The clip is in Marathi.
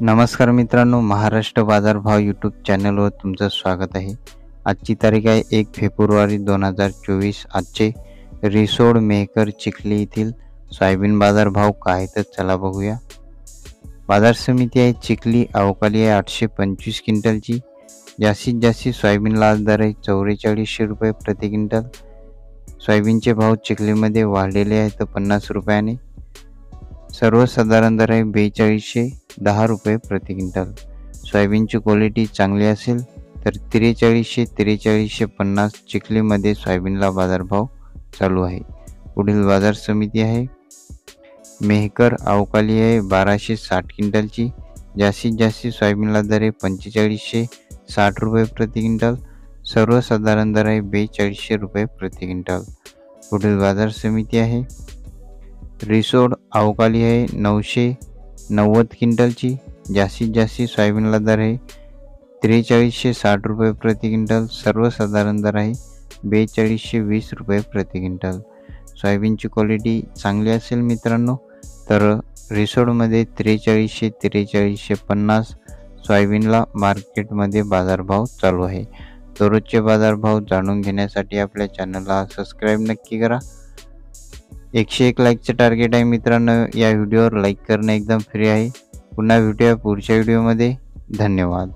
नमस्कार मित्रांनो, महाराष्ट्र बाजार भाव यूट्यूब चॅनलवर तुमचं स्वागत आहे। आजची तारीख आहे 1 फेब्रुवारी 2024। आजचे रिसोड मेहकर चिखली येथील सोयाबीन बाजार भाव काय तर चला बघूया। बाजार समिती आहे चिखली अवकाली आहे 825 क्विंटलची। जास्तीत जास्त सोयाबीनला आज दर आहे 4400 रुपये प्रति क्विंटल। सोयाबीनचे भाव चिखलीमध्ये वाढलेले आहेत 50 रुपयाने। सर्वसाधारण दर आहे 4210 रुपये प्रति क्विंटल। सोयाबीनची क्वालिटी चांगली असेल तर 4350 चिखलीमध्ये सोयाबीनला बाजारभाव चालू आहे। पुढील बाजार समिती आहे मेहकर अवकाली आहे 1260 क्विंटलची। जास्तीत जास्त सोयाबीनला दर आहे 4560 रुपये प्रति क्विंटल। सर्वसाधारण दर आहे 4200 रुपये प्रति क्विंटल। पुढील बाजार समिती आहे रिसोड अवकाली आहे 990 क्विंटलची। जास्तीत जास्त सोयाबीनला दर आहे 4360 रुपये प्रति क्विंटल। सर्वसाधारण दर आहे 4220 रुपये प्रति क्विंटल। सोयाबीनची क्वालिटी चांगली असेल मित्रांनो तर रिसोडमध्ये 4350 सोयाबीनला मार्केटमध्ये बाजारभाव चालू आहे। दररोजचे बाजारभाव जाणून घेण्यासाठी आपल्या चॅनलला सबस्क्राईब नक्की करा। 101 लाईकचे टार्गेट आहे मित्रांनो। या व्हिडिओवर लाईक करणे एकदम फ्री आहे। पुन्हा भेटूया पुढच्या व्हिडिओमध्ये। धन्यवाद।